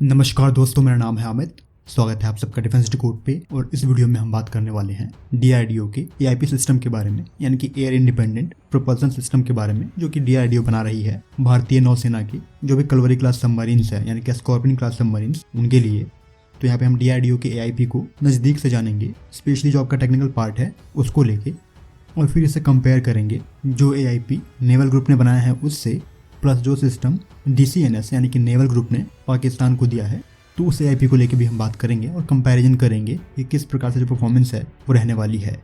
नमस्कार दोस्तों, मेरा नाम है अमित। स्वागत है आप सबका डिफेंस डिकोड पे। और इस वीडियो में हम बात करने वाले हैं DRDO के AIP सिस्टम के बारे में, यानी कि एयर इंडिपेंडेंट प्रोपल्सन सिस्टम के बारे में, जो कि DRDO बना रही है भारतीय नौसेना की जो भी कलवरी क्लास सबमरीन्स है, यानी कि स्कॉर्पियन क्लास सबमरीन्स, उनके लिए। तो यहाँ पे हम DRDO के AIP को नज़दीक से जानेंगे, स्पेशली जो आपका टेक्निकल पार्ट है उसको लेके, और फिर इसे कंपेयर करेंगे जो AIP नेवल ग्रुप ने बनाया है उससे, प्लस जो सिस्टम DCNS यानी कि नेवल ग्रुप ने पाकिस्तान को दिया है, तो उस AIP को लेके भी हम बात करेंगे और कंपैरिजन करेंगे कि किस प्रकार से जो परफॉर्मेंस है वो रहने वाली है।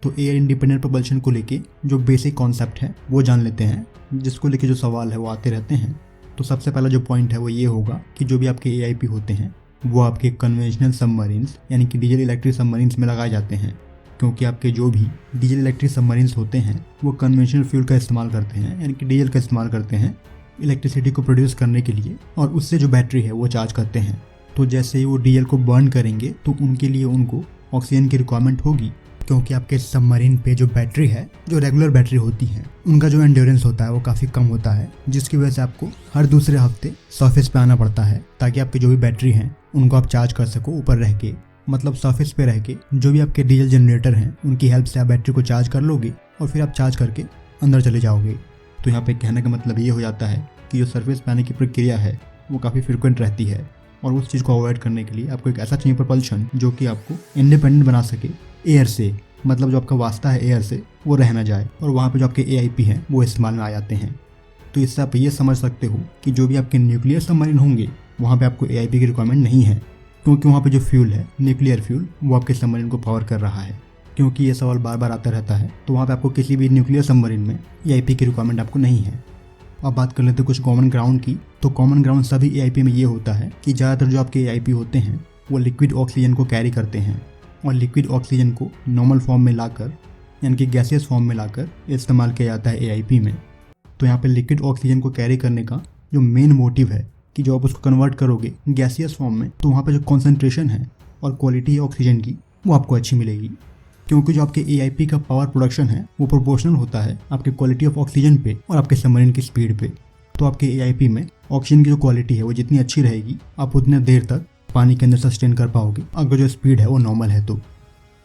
तो एयर इंडिपेंडेंट प्रोपल्शन को लेके जो बेसिक कॉन्सेप्ट है वो जान लेते हैं, जिसको लेके जो सवाल है वो आते रहते हैं। तो सबसे पहला जो पॉइंट है वो ये होगा कि जो भी आपके AIP होते हैं वो आपके कन्वेंशनल सबमरीन्स यानी कि डीजल इलेक्ट्रिक सबमरीन्स में लगाए जाते हैं, क्योंकि आपके जो भी डीजल इलेक्ट्रिक सबमरीन्स होते हैं वो कन्वेंशनल फ्यूल का इस्तेमाल करते हैं, यानी कि डीजल का इस्तेमाल करते हैं इलेक्ट्रिसिटी को प्रोड्यूस करने के लिए, और उससे जो बैटरी है वो चार्ज करते हैं। तो जैसे ही वो डीजल को बर्न करेंगे तो उनके लिए उनको ऑक्सीजन की रिक्वायरमेंट होगी, क्योंकि आपके सबमरीन पे जो बैटरी है, जो रेगुलर बैटरी होती है, उनका जो एंड्योरेंस होता है वो काफ़ी कम होता है, जिसकी वजह से आपको हर दूसरे हफ्ते सरफेस पे आना पड़ता है, ताकि आपकी जो भी बैटरी हैं उनको आप चार्ज कर सको ऊपर रह के। मतलब सरफेस पे रह के जो भी आपके डीजल जनरेटर हैं उनकी हेल्प से आप बैटरी को चार्ज कर लोगे और फिर आप चार्ज करके अंदर चले जाओगे। तो यहाँ पे कहने का मतलब ये हो जाता है कि जो सरफेस पे आने की प्रक्रिया है वो काफ़ी फ्रिक्वेंट रहती है, और उस चीज़ को अवॉइड करने के लिए आपको एक ऐसा चाहिए प्रपल्शन जो कि आपको इंडिपेंडेंट बना सके एयर से। मतलब जो आपका वास्ता है एयर से वो रह ना जाए, और वहाँ पे जो आपके AIP हैं वो इस्तेमाल में आ जाते हैं। तो इससे आप ये समझ सकते हो कि जो भी आपके न्यूक्लियर सबमरीन होंगे वहाँ पे आपको AIP की रिक्वायरमेंट नहीं है, क्योंकि वहाँ पे जो फ्यूल है, न्यूक्लियर फ्यूल, वो आपके सबमरीन को पावर कर रहा है। क्योंकि ये सवाल बार बार आता रहता है, तो वहाँ पे आपको किसी भी न्यूक्लियर सबमरीन में AIP की रिक्वायरमेंट आपको नहीं है। अब बात कर लेते हैं कुछ कॉमन ग्राउंड की। तो कॉमन ग्राउंड सभी AIP में ये होता है कि ज़्यादातर जो आपके AIP होते हैं वो लिक्विड ऑक्सीजन को कैरी करते हैं, और लिक्विड ऑक्सीजन को नॉर्मल फॉर्म में लाकर, यानी कि गैसियस फॉर्म में लाकर इस्तेमाल किया जाता है AIP में। तो यहाँ पे लिक्विड ऑक्सीजन को कैरी करने का जो मेन मोटिव है कि जो आप उसको कन्वर्ट करोगे गैसियस फॉर्म में, तो वहाँ पे जो कॉन्सेंट्रेशन है और क्वालिटी है ऑक्सीजन की वो आपको अच्छी मिलेगी, क्योंकि जो आपके AIP का पावर प्रोडक्शन है वो प्रोपोर्शनल होता है आपके क्वालिटी ऑफ ऑक्सीजन पे और आपके सबमरीन की स्पीड पे। तो आपके AIP में ऑक्सीजन की जो क्वालिटी है वो जितनी अच्छी रहेगी, आप उतने देर तक पानी के अंदर सस्टेन कर पाओगे, अगर जो स्पीड है वो नॉर्मल है तो।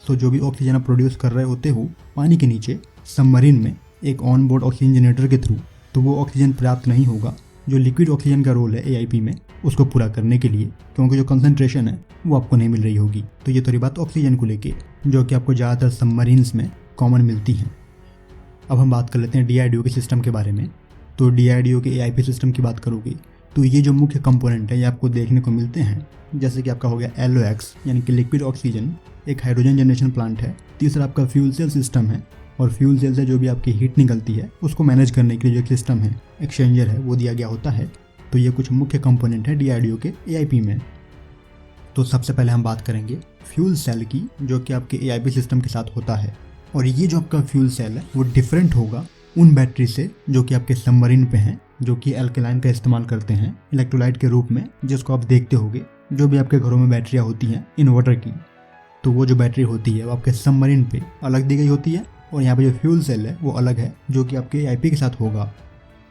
सो जो भी ऑक्सीजन आप प्रोड्यूस कर रहे होते हो पानी के नीचे सबमरीन में एक ऑन बोर्ड ऑक्सीजन जनरेटर के थ्रू, तो वो ऑक्सीजन पर्याप्त नहीं होगा जो लिक्विड ऑक्सीजन का रोल है AIP में उसको पूरा करने के लिए, क्योंकि जो कंसंट्रेशन है वो आपको नहीं मिल रही होगी। तो ये थोड़ी बात ऑक्सीजन को लेके, जो कि आपको ज़्यादातर सबमरीन्स में कॉमन मिलती हैं। अब हम बात कर लेते हैं DRDO के सिस्टम के बारे में। तो DRDO के AIP सिस्टम की बात करोगे तो ये जो मुख्य कंपोनेंट है ये आपको देखने को मिलते हैं, जैसे कि आपका हो गया LOX यानी कि लिक्विड ऑक्सीजन, एक हाइड्रोजन जनरेशन प्लांट है। तीसरा आपका फ्यूल सेल सिस्टम है, और फ्यूल सेल से जो भी आपकी हीट निकलती है उसको मैनेज करने के लिए जो एक सिस्टम है, एक्सचेंजर है, वो दिया गया होता है। तो ये कुछ मुख्य कंपोनेंट है DRDO के AIP में। तो सबसे पहले हम बात करेंगे फ्यूल सेल की, जो कि आपके AIP सिस्टम के साथ होता है। और ये जो आपका फ्यूल सेल है वो डिफरेंट होगा उन बैटरी से जो कि आपके सबमरीन पे हैं, जो कि एल्कलाइन का इस्तेमाल करते हैं इलेक्ट्रोलाइट के रूप में, जिसको आप देखते होगे जो भी आपके घरों में बैटरियाँ होती हैं इन्वर्टर की। तो वो जो बैटरी होती है वो आपके सबमरीन पे अलग दी गई होती है, और यहाँ पे जो फ्यूल सेल है वो अलग है जो कि आपके AIP के साथ होगा।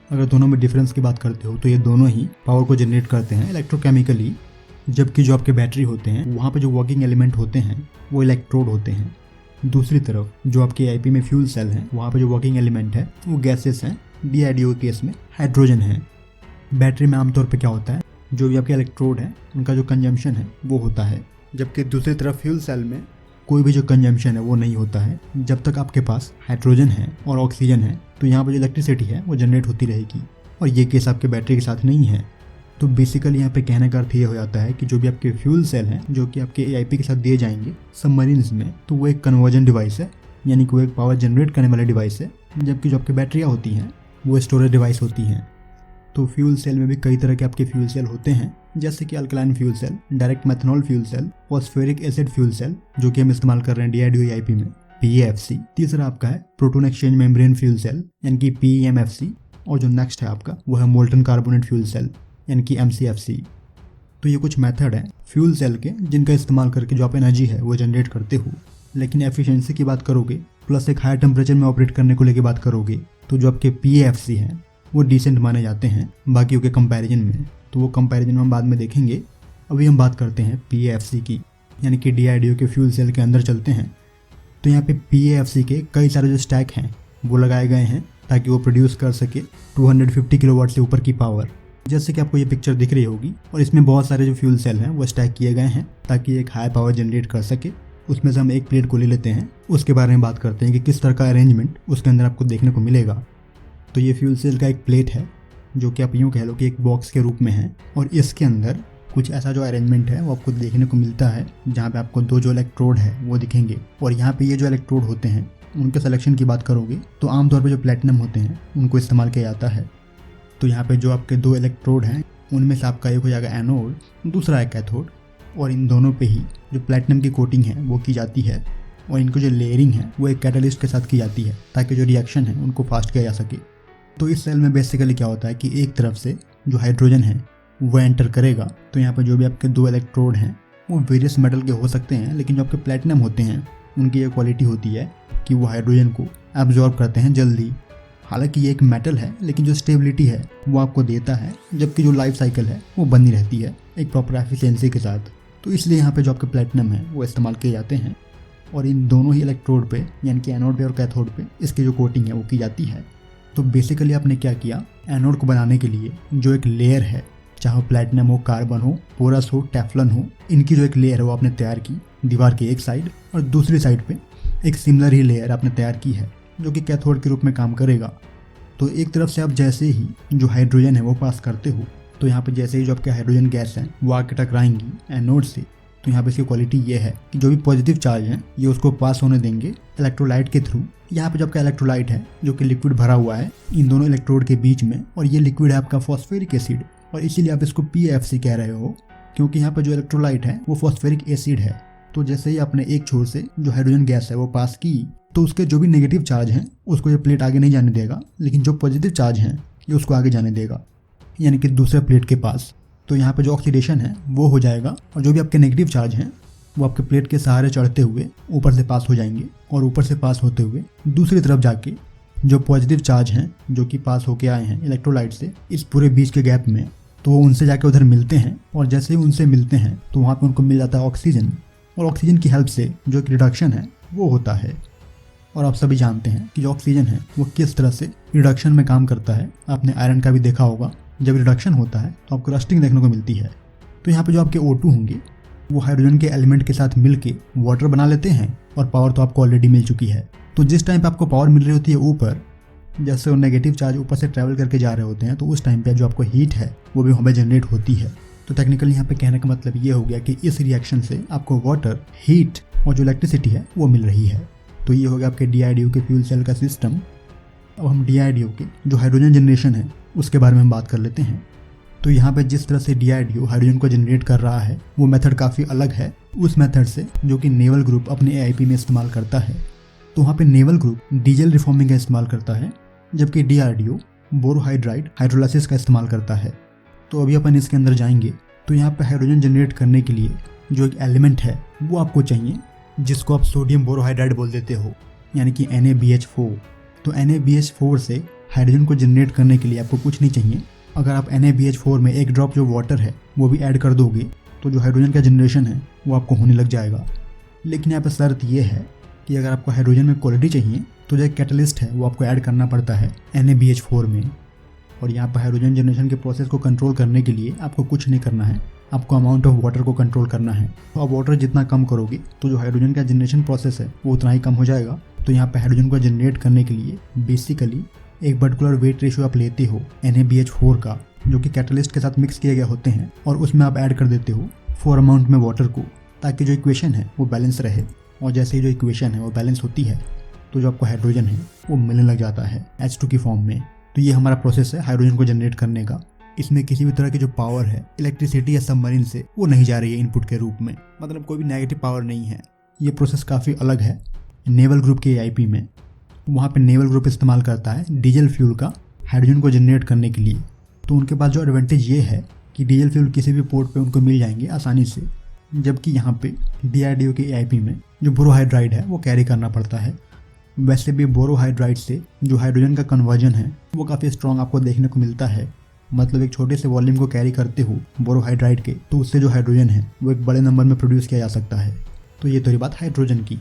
अगर दोनों में डिफरेंस की बात करते हो तो ये दोनों ही पावर को जनरेट करते हैं इलेक्ट्रोकेमिकली, जबकि जो आपके बैटरी होते हैं वहाँ पे जो वर्किंग एलिमेंट होते हैं वो इलेक्ट्रोड होते हैं। दूसरी तरफ जो आपके AIP में फ्यूल सेल हैं वहाँ पे जो वर्किंग एलिमेंट है वो गैसेस हैं, DRDO केस में हाइड्रोजन है। बैटरी में आमतौर पर क्या होता है, जो भी आपके इलेक्ट्रोड है उनका जो कंजम्पशन है वो होता है, जबकि दूसरी तरफ फ्यूल सेल में कोई भी जो कंजम्पशन है वो नहीं होता है। जब तक आपके पास हाइड्रोजन है और ऑक्सीजन है तो यहाँ पर जो इलेक्ट्रिसिटी है वो जनरेट होती रहेगी, और ये केस आपके बैटरी के साथ नहीं है। तो बेसिकली यहाँ पे कहने का अर्थ ये हो जाता है कि जो भी आपके फ्यूल सेल हैं जो कि आपके AIP के साथ दिए जाएंगे सबमरीन्स में, तो वो एक कन्वर्जन डिवाइस है, यानी कि वो एक पावर जनरेट करने वाला डिवाइस है, जबकि जो आपकी बैटरियाँ होती हैं वो स्टोरेज डिवाइस होती हैं। तो फ्यूल सेल में भी कई तरह के आपके फ्यूल सेल होते हैं, जैसे कि alkaline fuel cell, direct methanol fuel cell, phosphoric acid fuel cell, जो कि हम इस्तेमाल कर रहे हैं DRDO AIP में, PAFC। तीसरा आपका है proton exchange membrane fuel cell, यानी कि PEMFC, और जो नेक्स्ट है आपका वो है मोल्टन कार्बोनेट फ्यूल सेल, यानी कि MCFC। तो ये कुछ मेथड है फ्यूल सेल के जिनका इस्तेमाल करके जो आप एनर्जी है वो जनरेट करते हो। लेकिन एफिशिएंसी की बात करोगे प्लस एक हायर टेम्परेचर में ऑपरेट करने को लेके बात करोगे तो जो आपके PAFC हैं वो डिसेंट माने जाते हैं बाकियों के कंपैरिजन में, तो वो कंपैरिजन हम बाद में देखेंगे। अभी हम बात करते हैं PAFC की, यानी कि DRDO के फ्यूल सेल के अंदर चलते हैं। तो यहाँ पे PAFC के कई सारे जो स्टैक हैं वो लगाए गए हैं ताकि वो प्रोड्यूस कर सके 250 किलोवाट से ऊपर की पावर। जैसे कि आपको ये पिक्चर दिख रही होगी, और इसमें बहुत सारे जो फ्यूल सेल हैं वो स्टैक किए गए हैं ताकि एक हाई पावर जनरेट कर सके। उसमें से हम एक प्लेट को ले लेते हैं, उसके बारे में बात करते हैं कि किस तरह का अरेंजमेंट उसके अंदर आपको देखने को मिलेगा। तो ये फ्यूल सेल का एक प्लेट है जो कि आप यूँ कह लो कि एक बॉक्स के रूप में है, और इसके अंदर कुछ ऐसा जो अरेंजमेंट है वो आपको देखने को मिलता है जहाँ पे आपको 2 जो इलेक्ट्रोड है वो दिखेंगे। और यहाँ पे ये जो इलेक्ट्रोड होते हैं उनके सिलेक्शन की बात करोगे तो आमतौर पे जो प्लेटिनम होते हैं उनको इस्तेमाल किया जाता है। तो यहाँ पे जो आपके 2 इलेक्ट्रोड हैं उनमें से आपका एक हो जाएगा एनोड, दूसरा है कैथोड, और इन दोनों पे ही जो प्लेटिनम की कोटिंग है वो की जाती है, और इनको जो लेयरिंग है वो एक कैटलिस्ट के साथ की जाती है ताकि जो रिएक्शन है उनको फास्ट किया जा सके। तो इस सेल में बेसिकली क्या होता है कि एक तरफ से जो हाइड्रोजन है वो एंटर करेगा। तो यहाँ पर जो भी आपके 2 इलेक्ट्रोड हैं वो वेरियस मेटल के हो सकते हैं, लेकिन जो आपके प्लेटिनम होते हैं उनकी ये क्वालिटी होती है कि वो हाइड्रोजन को एब्जॉर्ब करते हैं जल्दी। हालांकि ये एक मेटल है, लेकिन जो स्टेबिलिटी है वो आपको देता है, जबकि जो लाइफ साइकिल है वो बनी रहती है एक प्रॉपर एफिशिएंसी के साथ। तो इसलिए यहाँ पे जो आपके प्लेटिनम है वो इस्तेमाल किए जाते हैं, और इन दोनों ही इलेक्ट्रोड पे यानी कि एनोड पे और कैथोड पे इसकी जो कोटिंग है वो की जाती है। तो बेसिकली आपने क्या किया, एनोड को बनाने के लिए जो एक लेयर है, चाहे प्लेटिनम हो, कार्बन हो, पोरस हो, टेफ्लॉन हो, इनकी जो एक लेयर है वो आपने तैयार की दीवार की एक साइड, और दूसरी साइड पे एक सिमिलर ही लेयर आपने तैयार की है जो कि कैथोड के रूप में काम करेगा। तो एक तरफ से आप जैसे ही जो हाइड्रोजन है वो पास करते हो, तो यहाँ पे जैसे ही जो आपके हाइड्रोजन गैस हैं वो आके टकराएंगी एनोड से, तो यहाँ पे इसकी क्वालिटी ये है कि जो भी पॉजिटिव चार्ज है ये उसको पास होने देंगे इलेक्ट्रोलाइट के थ्रू। यहाँ पे जो आपका इलेक्ट्रोलाइट है जो कि लिक्विड भरा हुआ है इन दोनों इलेक्ट्रोड के बीच में, और ये लिक्विड है आपका फॉस्फेरिक एसिड, और इसीलिए आप इसको PAFC कह रहे हो क्योंकि यहाँ पे जो इलेक्ट्रोलाइट है वो फॉस्फेरिक एसिड है। तो जैसे ही आपने एक छोर से जो हाइड्रोजन गैस है वो पास की, तो उसके जो भी नेगेटिव चार्ज हैं उसको ये प्लेट आगे नहीं जाने देगा, लेकिन जो पॉजिटिव चार्ज हैं ये उसको आगे जाने देगा, यानी कि दूसरे प्लेट के पास। तो यहाँ पे जो ऑक्सीडेशन है वो हो जाएगा, और जो भी आपके नेगेटिव चार्ज हैं वो आपके प्लेट के सहारे चढ़ते हुए ऊपर से पास हो जाएंगे, और ऊपर से पास होते हुए दूसरी तरफ जाके जो पॉजिटिव चार्ज हैं जो कि पास होके आए हैं इलेक्ट्रोलाइट से इस पूरे बीच के गैप में, तो वो उनसे जाके उधर मिलते हैं, और जैसे ही उनसे मिलते हैं तो वहाँ पे उनको मिल जाता है ऑक्सीजन, और ऑक्सीजन की हेल्प से जो एक रिडक्शन है वो होता है। और आप सभी जानते हैं कि जो ऑक्सीजन है वो किस तरह से रिडक्शन में काम करता है। आपने आयरन का भी देखा होगा, जब रिडक्शन होता है तो आपको रस्टिंग देखने को मिलती है। तो यहाँ पे जो आपके O2 होंगे वो हाइड्रोजन के एलिमेंट के साथ मिलके वाटर बना लेते हैं, और पावर तो आपको ऑलरेडी मिल चुकी है। तो जिस टाइम पे आपको पावर मिल रही होती है ऊपर, जैसे वो नेगेटिव चार्ज ऊपर से ट्रैवल करके जा रहे होते हैं, तो उस टाइम पे जो आपको हीट है वो भी वहाँ पे जनरेट होती है। तो टेक्निकली यहाँ पे कहने का मतलब ये हो गया कि इस रिएक्शन से आपको वाटर, हीट और जो इलेक्ट्रिसिटी है वो मिल रही है। तो ये हो गया आपके DRDO के फ्यूल सेल का सिस्टम। अब हम DRDO के जो हाइड्रोजन जनरेशन है उसके बारे में हम बात कर लेते हैं। तो यहाँ पे जिस तरह से DRDO हाइड्रोजन को जनरेट कर रहा है वो मेथड काफ़ी अलग है उस मेथड से जो कि नेवल ग्रुप अपने AIP में इस्तेमाल करता है। तो वहाँ पे नेवल ग्रुप डीजल रिफॉर्मिंग का इस्तेमाल करता है, जबकि DRDO बोरोहाइड्राइड हाइड्रोलाइसिस का इस्तेमाल करता है। तो अभी अपन इसके अंदर जाएंगे। तो यहाँ पे हाइड्रोजन जनरेट करने के लिए जो एक एलिमेंट है वो आपको चाहिए, जिसको आप सोडियम बोरोहाइड्राइड बोल देते हो, यानी कि NaBH4। तो NaBH4 से हाइड्रोजन को जनरेट करने के लिए आपको कुछ नहीं चाहिए। अगर आप NaBH4 में एक ड्रॉप जो वाटर है वो भी ऐड कर दोगे तो जो हाइड्रोजन का जनरेशन है वो आपको होने लग जाएगा। लेकिन यहाँ पर शर्त ये है कि अगर आपको हाइड्रोजन में क्वालिटी चाहिए तो जो एक कैटलिस्ट है वो आपको ऐड करना पड़ता है NaBH4 में। और यहाँ पर हाइड्रोजन जनरेशन के प्रोसेस को कंट्रोल करने के लिए आपको कुछ नहीं करना है, आपको अमाउंट ऑफ वाटर को कंट्रोल करना है। तो आप वाटर जितना कम करोगे तो जो हाइड्रोजन का जनरेशन प्रोसेस है वो उतना ही कम हो जाएगा। तो यहाँ पर हाइड्रोजन को जनरेट करने के लिए बेसिकली एक पर्टिकुलर वेट रेशियो आप लेते हो NaBH4 का, जो कि कैटलिस्ट के साथ मिक्स किए गए होते हैं, और उसमें आप ऐड कर देते हो 4 अमाउंट में वाटर को, ताकि जो इक्वेशन है वो बैलेंस रहे। और जैसे ही जो इक्वेशन है वो बैलेंस होती है तो जो आपको हाइड्रोजन है वो मिलने लग जाता है H2 की फॉर्म में। तो ये हमारा प्रोसेस है हाइड्रोजन को जनरेट करने का। इसमें किसी भी तरह की जो पावर है इलेक्ट्रिसिटी या सबमरीन से वो नहीं जा रही है इनपुट के रूप में, मतलब कोई भी नेगेटिव पावर नहीं है। ये प्रोसेस काफ़ी अलग है नेवल ग्रुप के AIP में। वहाँ पे नेवल ग्रुप इस्तेमाल करता है डीजल फ्यूल का हाइड्रोजन को जनरेट करने के लिए। तो उनके पास जो एडवांटेज ये है कि डीजल फ्यूल किसी भी पोर्ट पे उनको मिल जाएंगे आसानी से, जबकि यहाँ पे DRDO के AIP में जो बोरोहाइड्राइड है वो कैरी करना पड़ता है। वैसे भी बोरोहाइड्राइड से जो हाइड्रोजन का कन्वर्जन है वो काफ़ी स्ट्रॉन्ग आपको देखने को मिलता है, मतलब एक छोटे से वॉल्यूम को कैरी करते हो बोरोहाइड्राइड के, तो उससे जो हाइड्रोजन है वो एक बड़े नंबर में प्रोड्यूस किया जा सकता है। तो ये तो रही बात हाइड्रोजन की।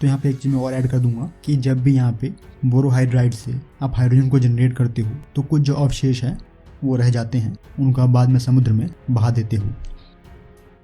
तो यहाँ पे एक चीज़ मैं और ऐड कर दूंगा कि जब भी यहाँ पे बोरोहाइड्राइड से आप हाइड्रोजन को जनरेट करते हो तो कुछ जो अवशेष है वो रह जाते हैं, उनको आप बाद में समुद्र में बहा देते हो।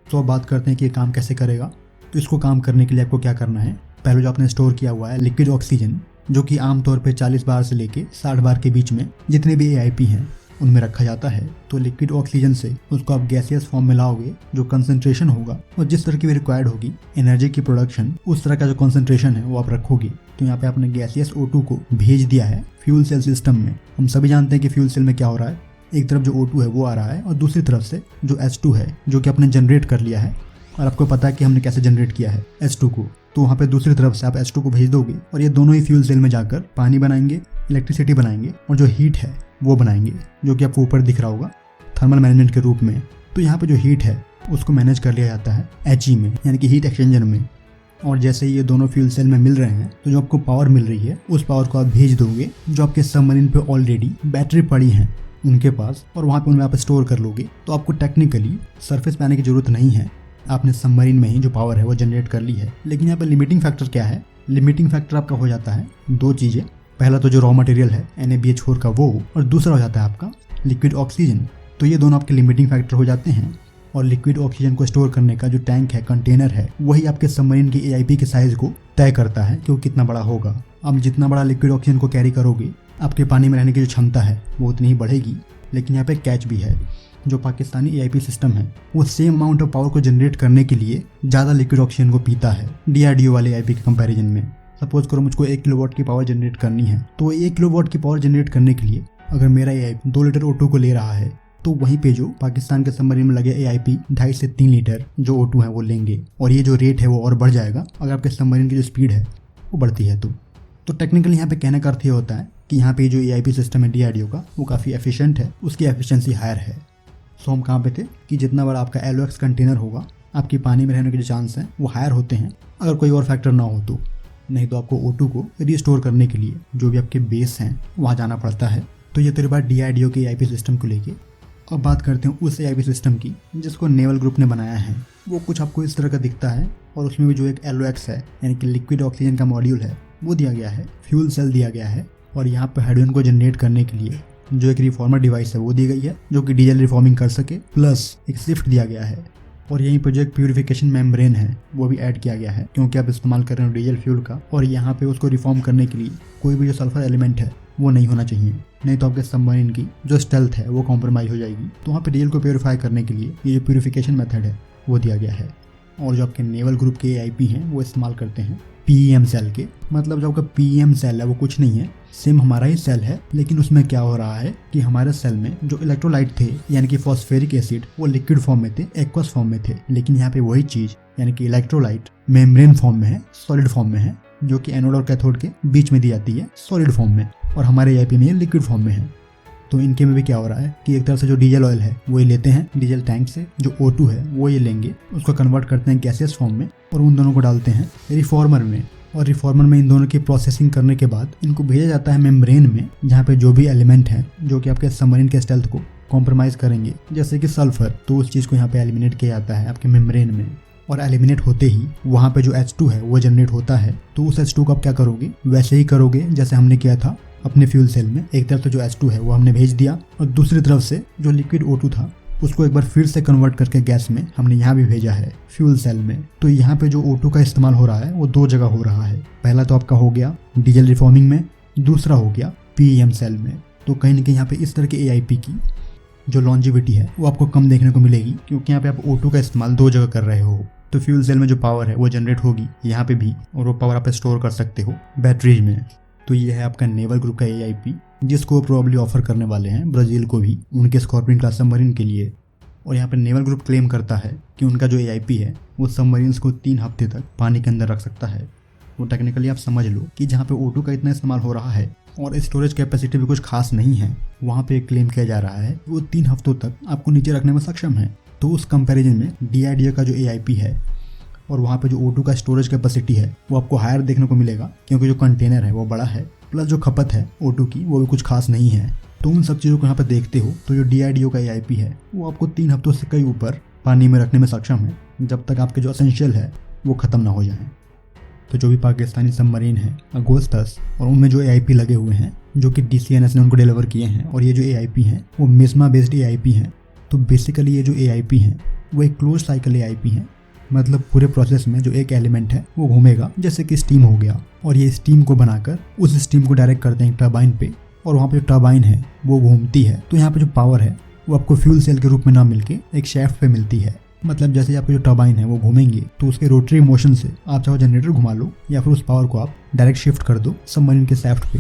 तो अब बात करते हैं कि ये काम कैसे करेगा। तो इसको काम करने के लिए आपको क्या करना है, पहले जो आपने स्टोर किया हुआ है लिक्विड ऑक्सीजन, जो कि आमतौर पे 40 बार से लेके 60 बार के बीच में जितने भी AIP हैं उनमें रखा जाता है। तो लिक्विड ऑक्सीजन से उसको आप गैसियस फॉर्म में लाओगे, जो कंसंट्रेशन होगा और जिस तरह की भी रिक्वायर्ड होगी एनर्जी की प्रोडक्शन, उस तरह का जो कंसंट्रेशन है वो आप रखोगे। तो यहाँ पे आपने गैसियस O2 को भेज दिया है फ्यूल सेल सिस्टम में। हम सभी जानते हैं कि फ्यूल सेल में क्या हो रहा है, एक तरफ जो O2 है वो आ रहा है और दूसरी तरफ से जो H2 है जो कि आपने जनरेट कर लिया है, और आपको पता है कि हमने कैसे जनरेट किया है H2 को। तो वहाँ पे दूसरी तरफ से आप H2 को भेज दोगे और ये दोनों ही फ्यूल सेल में जाकर पानी बनाएंगे, इलेक्ट्रिसिटी बनाएंगे और जो हीट है वो बनाएंगे, जो कि आपको ऊपर दिख रहा होगा थर्मल मैनेजमेंट के रूप में। तो यहाँ पे जो हीट है उसको मैनेज कर लिया जाता है HE में, यानी कि हीट एक्सचेंजर में। और जैसे ही ये दोनों फ्यूल सेल में मिल रहे हैं तो जो आपको पावर मिल रही है उस पावर को आप भेज दोगे जो आपके सबमरीन पे ऑलरेडी बैटरी पड़ी हैं उनके पास, और वहाँ पे उनमें आप स्टोर कर लोगे। तो आपको टेक्निकली सरफेस पे आने की जरूरत नहीं है, आपने सबमरीन में ही जो पावर है वो जनरेट कर ली है। लेकिन यहाँ पे लिमिटिंग फैक्टर क्या है, लिमिटिंग फैक्टर आपका हो जाता है दो चीज़ें। पहला तो जो रॉ मटेरियल है NaBH4 का वो, और दूसरा हो जाता है आपका लिक्विड ऑक्सीजन। तो ये दोनों आपके लिमिटिंग फैक्टर हो जाते हैं। और लिक्विड ऑक्सीजन को स्टोर करने का जो टैंक है, कंटेनर है, वही आपके सबमरीन की AIP के साइज को तय करता है कि वो कितना बड़ा होगा। अब जितना बड़ा लिक्विड ऑक्सीजन को कैरी करोगे आपके पानी में रहने की जो क्षमता है वो उतनी ही बढ़ेगी। लेकिन यहाँ पे कैच भी है, जो पाकिस्तानी AIP सिस्टम है वो सेम अमाउंट ऑफ पावर को जनरेट करने के लिए ज़्यादा लिक्विड ऑक्सीजन को पीता है DRDO वाले AIP के कंपैरिजन में। सपोज करो मुझको 1 किलोवाट की पावर जनरेट करनी है, तो 1 किलोवाट की पावर जनरेट करने के लिए अगर मेरा AIP 2 लीटर O2 को ले रहा है, तो वहीं पे जो पाकिस्तान के सबमरीन में लगे AIP 2.5 से 3 लीटर जो O2 है वो लेंगे। और ये जो रेट है वो और बढ़ जाएगा अगर आपके सबमरीन की जो स्पीड है वो बढ़ती है। तो टेक्निकली यहाँ पे कहने का अर्थ ये होता है कि यहाँ पे जो AIP सिस्टम है DRDO का वो काफ़ी एफिशिएंट है, उसकी एफिशिएंसी हायर है। सो हम कहाँ पे थे कि जितना बड़ा आपका LOX कंटेनर होगा आपके पानी में रहने के जो चांस हैं वो हायर होते हैं, अगर कोई और फैक्टर ना हो तो। नहीं तो आपको O2 को रिस्टोर करने के लिए जो भी आपके बेस हैं वहाँ जाना पड़ता है। तो ये तेरी बात DRDO के AIP सिस्टम को लेके। अब बात करते हैं उस AIP सिस्टम की जिसको नेवल ग्रुप ने बनाया है। वो कुछ आपको इस तरह का दिखता है, और उसमें भी जो एक LOX है यानी कि लिक्विड ऑक्सीजन का मॉड्यूल है वो दिया गया है, फ्यूल सेल दिया गया है, और यहाँ पर हाइड्रोजन को जनरेट करने के लिए जो एक रिफॉर्मर डिवाइस है वो दी गई है जो कि डीजल रिफॉर्मिंग कर सके, प्लस एक शिफ्ट दिया गया है। और यहीं पर जो एक प्यूरिफिकेशन मेम्ब्रेन है वो भी ऐड किया गया है, क्योंकि आप इस्तेमाल कर रहे हो डीजल फ्यूल का, और यहाँ पे उसको रिफॉर्म करने के लिए कोई भी जो सल्फर एलिमेंट है वो नहीं होना चाहिए, नहीं तो आपके सबमरीन की जो स्टेल्थ है वो कॉम्प्रोमाइज हो जाएगी। तो वहाँ पे डीजल को प्योरीफाई करने के लिए ये जो प्यूरिफिकेशन मेथड है वो दिया गया है। और जो आपके नेवल ग्रुप के AIP हैं वो इस्तेमाल करते हैं PEM सेल के। मतलब जो आपका PEM सेल है वो कुछ नहीं है, सेम हमारा ही सेल है, लेकिन उसमें क्या हो रहा है कि हमारे सेल में जो इलेक्ट्रोलाइट थे यानी कि फॉस्फेरिक एसिड वो लिक्विड फॉर्म में थे, एक्वस फॉर्म में थे। लेकिन यहाँ पे वही चीज़ यानी कि इलेक्ट्रोलाइट मेम्ब्रेन फॉर्म में है, सॉलिड फॉर्म में है, जो कि एनोड और कैथोड के बीच में दी जाती है सॉलिड फॉर्म में, और हमारे AIP में ये लिक्विड फॉर्म में है। तो इनके में भी क्या हो रहा है कि एक तरफ से जो डीजल ऑयल है वो ये लेते हैं डीजल टैंक से, जो O2 है वो ये लेंगे, उसको कन्वर्ट करते हैं गैसियस फॉर्म में और उन दोनों को डालते हैं रिफॉर्मर में, और रिफॉर्मर में इन दोनों की प्रोसेसिंग करने के बाद इनको भेजा जाता है मेम्ब्रेन में, जहाँ पे जो भी एलिमेंट हैं जो कि आपके सबमरीन के स्टेल्थ को कॉम्प्रोमाइज करेंगे, जैसे कि सल्फर, तो उस चीज़ को यहाँ पे एलिमिनेट किया जाता है आपके मेम्ब्रेन में। और एलिमिनेट होते ही वहाँ पे जो H2 है वो जनरेट होता है। तो उस H2 को आप क्या करोगे, वैसे ही करोगे जैसे हमने किया था अपने फ्यूल सेल में। एक तरफ से जो H2 है वो हमने भेज दिया, और दूसरी तरफ से जो लिक्विड O2 था उसको एक बार फिर से कन्वर्ट करके गैस में हमने यहाँ भी भेजा है फ्यूल सेल में। तो यहाँ पे जो O2 का इस्तेमाल हो रहा है वो दो जगह हो रहा है। पहला तो आपका हो गया डीजल रिफॉर्मिंग में, दूसरा हो गया PEM सेल में। तो कहीं ना कहीं यहाँ पे इस तरह के AIP की जो लॉन्जिविटी है वो आपको कम देखने को मिलेगी, क्योंकि यहाँ पे आप O2 का इस्तेमाल दो जगह कर रहे हो। तो फ्यूल सेल में जो पावर है वो जनरेट होगी यहाँ पे भी, और वो पावर आप स्टोर कर सकते हो बैटरीज में। तो ये है आपका नेवल ग्रुप का AIP, जिसको प्रोबेबली ऑफर करने वाले हैं ब्राज़ील को भी उनके स्कॉर्पियन क्लास सबमरीन के लिए। और यहाँ पर नेवल ग्रुप क्लेम करता है कि उनका जो AIP है वो सबमरीन्स को 3 हफ्ते तक पानी के अंदर रख सकता है। वो टेक्निकली आप समझ लो कि जहाँ पे O2 का इतना इस्तेमाल हो रहा है और स्टोरेज कैपेसिटी भी कुछ खास नहीं है, वहाँ पे क्लेम किया जा रहा है वो 3 हफ्तों तक आपको नीचे रखने में सक्षम है। तो उस कंपैरिजन में DRDO का जो AIP है और वहाँ पे जो O2 का स्टोरेज कैपेसिटी है वो आपको हायर देखने को मिलेगा, क्योंकि जो कंटेनर है वो बड़ा है, प्लस जो खपत है O2 की वो भी कुछ खास नहीं है। तो उन सब चीज़ों को यहाँ पर देखते हो तो जो DRDO का AIP है वो आपको 3 हफ्तों से कई ऊपर पानी में रखने में सक्षम है, जब तक आपके जो एसेंशियल है वो ख़त्म ना हो जाए। तो जो भी पाकिस्तानी सबमरीन है अगोस्टस और उनमें जो AIP लगे हुए हैं जो कि DCNS ने उनको डिलीवर किए हैं, और ये जो AIP हैं वो मेस्मा बेस्ड AIP हैं। तो बेसिकली ये जो AIP हैं वो एक क्लोज साइकिल AIP हैं, मतलब पूरे प्रोसेस में जो एक एलिमेंट है वो घूमेगा, जैसे कि स्टीम हो गया, और ये स्टीम को बनाकर उस स्टीम को डायरेक्ट करते हैं टरबाइन पे, और वहाँ पे जो टरबाइन है वो घूमती है। तो यहाँ पे जो पावर है वो आपको फ्यूल सेल के रूप में ना मिलके एक शैफ्ट पे मिलती है। मतलब जैसे आपकी जो टरबाइन है वो घूमेंगे तो उसके रोटरी मोशन से आप चाहो जनरेटर घुमा लो या फिर उस पावर को आप डायरेक्ट शिफ्ट कर दो सबमरीन के शैफ्ट पे।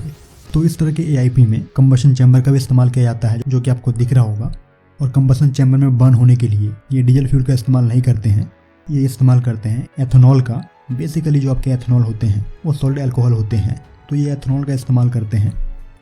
तो इस तरह के AIP में कंबशन चैम्बर का भी इस्तेमाल किया जाता है, जो कि आपको दिख रहा होगा। और कंबशन चैम्बर में बर्न होने के लिए ये डीजल फ्यूल का इस्तेमाल नहीं करते हैं, ये इस्तेमाल करते हैं एथेनॉल का। बेसिकली जो आपके एथेनॉल होते हैं वो सॉल्ट अल्कोहल होते हैं, तो ये एथेनॉल का इस्तेमाल करते हैं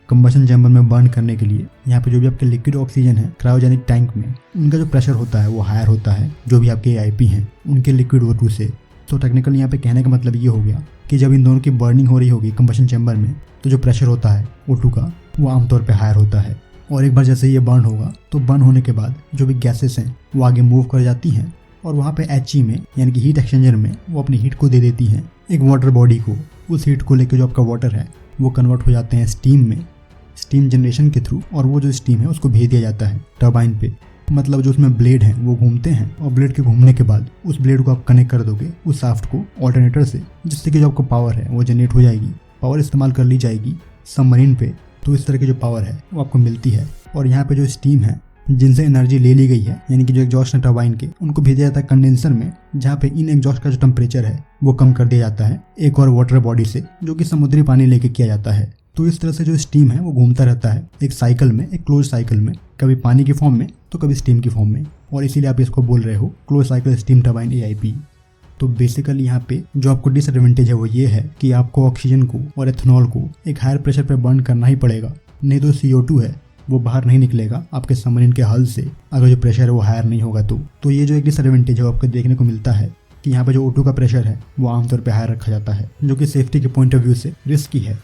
कंबशन चैम्बर में बर्न करने के लिए। यहाँ पे जो भी आपके लिक्विड ऑक्सीजन है क्रायोजेनिक टैंक में, उनका जो प्रेशर होता है वो हायर होता है जो भी आपके AIP हैं उनके लिक्विड O2 से। तो टेक्निकली यहाँ पे कहने का मतलब ये हो गया कि जब इन दोनों की बर्निंग हो रही होगी कंबशन चैम्बर में, तो जो प्रेशर होता है O2 का वो आमतौर पर हायर होता है। और एक बार जैसे ये बर्न होगा तो बर्न होने के बाद जो भी गैसेस हैं वो आगे मूव कर जाती हैं, और वहाँ पे HE में यानी कि हीट एक्सचेंजर में वो अपनी हीट को दे देती हैं एक वाटर बॉडी को। उस हीट को लेकर जो आपका वाटर है वो कन्वर्ट हो जाते हैं स्टीम में, स्टीम जनरेशन के थ्रू, और वो जो स्टीम है उसको भेज दिया जाता है टरबाइन पे। मतलब जो उसमें ब्लेड हैं वो घूमते हैं, और ब्लेड के घूमने के बाद उस ब्लेड को आप कनेक्ट कर दोगे उस शाफ्ट को ऑल्टरनेटर से, जिससे कि जो आपको पावर है वो जनरेट हो जाएगी, पावर इस्तेमाल कर ली जाएगी सबमरीन पे। तो इस तरह की जो पावर है वो आपको मिलती है। और यहाँ पे जो स्टीम है जिनसे एनर्जी ले ली गई है, यानी कि जो एग्जॉस्ट है टरबाइन के, उनको भेजा जाता है कंडेंसर में, जहाँ पे इन एग्जॉस्ट का जो टेम्परेचर है वो कम कर दिया जाता है एक और वाटर बॉडी से, जो कि समुद्री पानी लेके किया जाता है। तो इस तरह से जो स्टीम है वो घूमता रहता है एक साइकिल में, एक क्लोज साइकिल में, कभी पानी की फॉर्म में तो कभी स्टीम की फॉर्म में, और इसीलिए आप इसको बोल रहे हो close cycle steam turbine AIP। तो बेसिकली यहाँ पे जो आपको डिसएडवांटेज है वो ये है कि आपको ऑक्सीजन को और एथेनॉल को एक हायर प्रेशर पे बर्न करना ही पड़ेगा, नहीं तो CO2 है वो बाहर नहीं निकलेगा आपके सबमरीन के हल से, अगर जो प्रेशर है वो हायर नहीं होगा तो ये जो एक डिसएडवांटेज है वो आपको देखने को मिलता है कि यहाँ पे जो O2 का प्रेशर है वो आमतौर पे हायर रखा जाता है, जो कि सेफ्टी के पॉइंट ऑफ व्यू से रिस्की है।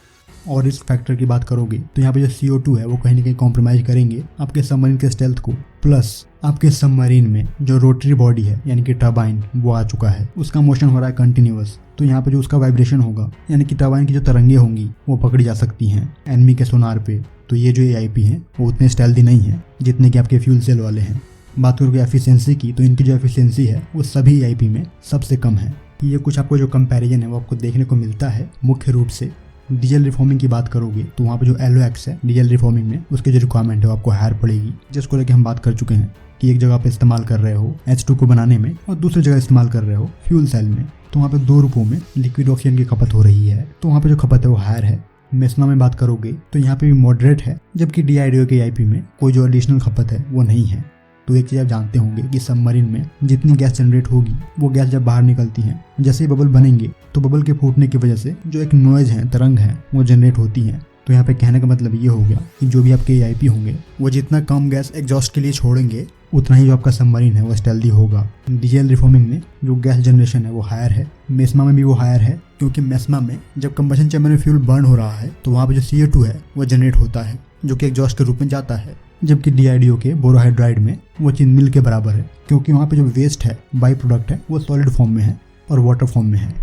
और रिस्क फैक्टर की बात करोगे तो यहाँ पे जो CO2 है वो कहीं ना कहीं कॉम्प्रोमाइज करेंगे आपके सबमरीन के स्टेल्थ को। प्लस आपके सबमरीन में जो रोटरी बॉडी है यानी कि टरबाइन वो आ चुका है, उसका मोशन हो रहा है कंटिन्यूअस, तो यहाँ पे जो उसका वाइब्रेशन होगा यानी कि टरबाइन की जो तरंगे होंगी वो पकड़ी जा सकती हैं एनिमी के सोनार पे। तो ये जो AIP हैं वो उतने स्टेल्थी नहीं है जितने कि आपके फ्यूल सेल वाले हैं। बात करोगे एफिशिएंसी की तो इनकी जो एफिशिएंसी है वो सभी AIP में सबसे कम है। ये कुछ आपको जो कंपैरिजन है वो आपको देखने को मिलता है मुख्य रूप से। डीजल रिफॉर्मिंग की बात करोगे तो वहाँ पे जो LOX है डीजल रिफॉर्मिंग में, उसकी जो रिक्वायरमेंट है वो आपको हायर पड़ेगी, जिसको लेके हम बात कर चुके हैं कि एक जगह पे इस्तेमाल कर रहे हो H2 को बनाने में और दूसरी जगह इस्तेमाल कर रहे हो फ्यूल सेल में। तो वहाँ पे 2 रूपों में लिक्विड ऑक्सीजन की खपत हो रही है, तो वहाँ पे जो खपत है वो हायर है। मेस्मा में बात करोगे तो यहाँ पे भी मॉडरेट है, जबकि DRDO के AIP में कोई जो एडिशनल खपत है वो नहीं है। तो एक चीज़ आप जानते होंगे कि सबमरीन में जितनी गैस जनरेट होगी वो गैस जब बाहर निकलती है, जैसे ही बबल बनेंगे तो बबल के फूटने की वजह से जो एक नॉइज है, तरंग है, वो जनरेट होती है। तो यहाँ पे कहने का मतलब ये हो गया कि जो भी आपके AIP होंगे वो जितना कम गैस एग्जॉस्ट के लिए छोड़ेंगे उतना ही जो आपका सबमरीन है वो स्टेल्दी होगा। डीजल रिफॉर्मिंग में जो गैस जनरेशन है वो हायर है, मेस्मा में भी वो हायर है, क्योंकि मेस्मा में जब कंबशन चैम्बर में फ्यूल बर्न हो रहा है तो वहाँ पे जो CO2 है वो जनरेट होता है, जो कि एग्जॉस्ट के रूप में जाता है, जबकि DRDO के बोरोहाइड्राइड में वो चीज़ मिल के बराबर है, क्योंकि वहाँ पे जो वेस्ट है, बाई प्रोडक्ट है, वो सॉलिड फॉर्म में है और वाटर फॉर्म में है।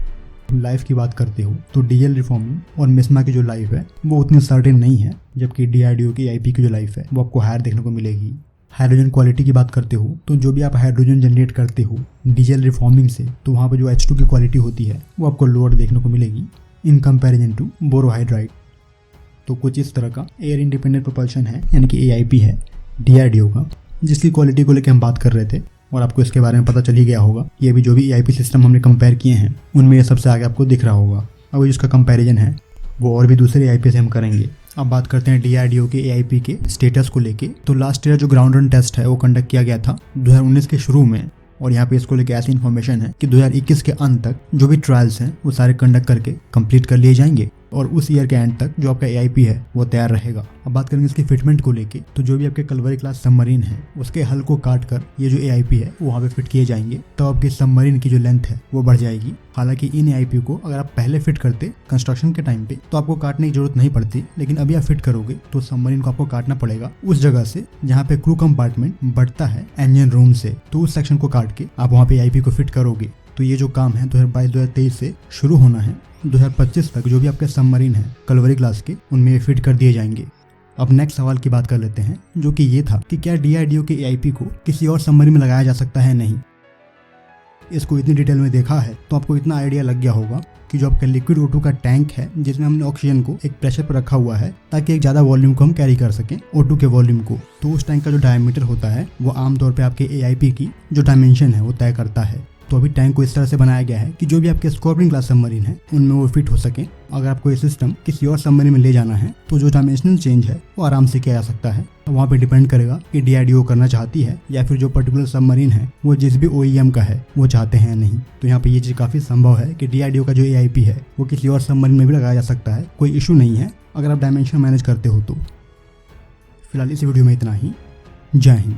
लाइफ की बात करते हो तो डीजल रिफॉर्मिंग और मेस्मा की जो लाइफ है वो उतनी सर्टेन नहीं है, जबकि DRDO की AIP की जो लाइफ है वो आपको हायर देखने को मिलेगी। हाइड्रोजन क्वालिटी की बात करते हो तो जो भी आप हाइड्रोजन जनरेट करते हो डीजल रिफॉर्मिंग से, तो वहाँ पर जो H2 की क्वालिटी होती है वो आपको लोअर देखने को मिलेगी इन कंपेरिजन टू बोरोहाइड्राइड। तो कुछ इस तरह का एयर इंडिपेंडेंट प्रोपल्शन है, यानी कि AIP है DRDO का, जिसकी क्वालिटी को लेकर हम बात कर रहे थे और आपको इसके बारे में पता चल ही गया होगा। ये भी जो भी AIP सिस्टम हमने कंपेयर किए हैं उनमें ये सबसे आगे आपको दिख रहा होगा। अब जिसका कंपैरिजन है वो और भी दूसरे AIP से हम करेंगे। अब बात करते हैं DRDO के AIP के स्टेटस को लेके। तो लास्ट ईयर जो ग्राउंड रन टेस्ट है वो कंडक्ट किया गया था 2019 के शुरू में, और यहाँ पे इसको लेके ऐसी इन्फॉर्मेशन है कि 2021 के अंत तक जो भी ट्रायल्स हैं वो सारे कंडक्ट करके कंप्लीट कर लिए जाएंगे और उस ईयर के एंड तक जो आपका AIP है वो तैयार रहेगा। अब बात करेंगे इसकी फिटमेंट को लेके, तो जो भी आपके कलवरी क्लास सबमरीन है उसके हल को काट कर ये जो AIP है वो वहाँ पे फिट किए जाएंगे, तो आपकी सबमरीन की जो लेंथ है वो बढ़ जाएगी। हालांकि इन AIP को अगर आप पहले फिट करते कंस्ट्रक्शन के टाइम पे तो आपको काटने की जरूरत नहीं पड़ती, लेकिन अभी आप फिट करोगे तो सबमरीन को आपको काटना पड़ेगा उस जगह से जहाँ पे क्रू कंपार्टमेंट बढ़ता है इंजन रूम से, तो उस सेक्शन को काट के आप वहाँ पे AIP को फिट करोगे। तो ये जो काम है 2022-2023 से शुरू होना है, 2025 तक जो भी आपके सबमरीन है कलवरी क्लास के उनमें ये फिट कर दिए जाएंगे। अब नेक्स्ट सवाल की बात कर लेते हैं, जो कि ये था कि क्या DRDO के AIP को किसी और सबमरीन में लगाया जा सकता है? नहीं। इसको इतनी डिटेल में देखा है तो आपको इतना आइडिया लग गया होगा कि जो आपका लिक्विड O2 का टैंक है जिसमें हमने ऑक्सीजन को एक प्रेशर पर रखा हुआ है ताकि एक ज़्यादा वॉल्यूम को हम कैरी कर सकें O2 के वॉल्यूम को, तो उस टैंक का जो डायमीटर होता है वो आमतौर पे आपके AIP की जो डायमेंशन है वो तय करता है। तो अभी टैंक को इस तरह से बनाया गया है कि जो भी आपके स्कॉर्पियन क्लास सबमरीन है उनमें वो फिट हो सके। अगर आपको ये सिस्टम किसी और सबमरीन में ले जाना है तो जो डायमेंशनल चेंज है वो आराम से किया जा सकता है। तो वहाँ पे डिपेंड करेगा कि DRDO करना चाहती है या फिर जो पर्टिकुलर सबमरीन है वो जिस भी OEM का है वो चाहते हैं या नहीं। तो यहाँ पे ये चीज़ काफ़ी संभव है कि DRDO का जो AIP है वो किसी और सबमरीन में भी लगाया जा सकता है, कोई इशू नहीं है अगर आप डायमेंशन मैनेज करते हो तो। फिलहाल इस वीडियो में इतना ही। जय हिंद।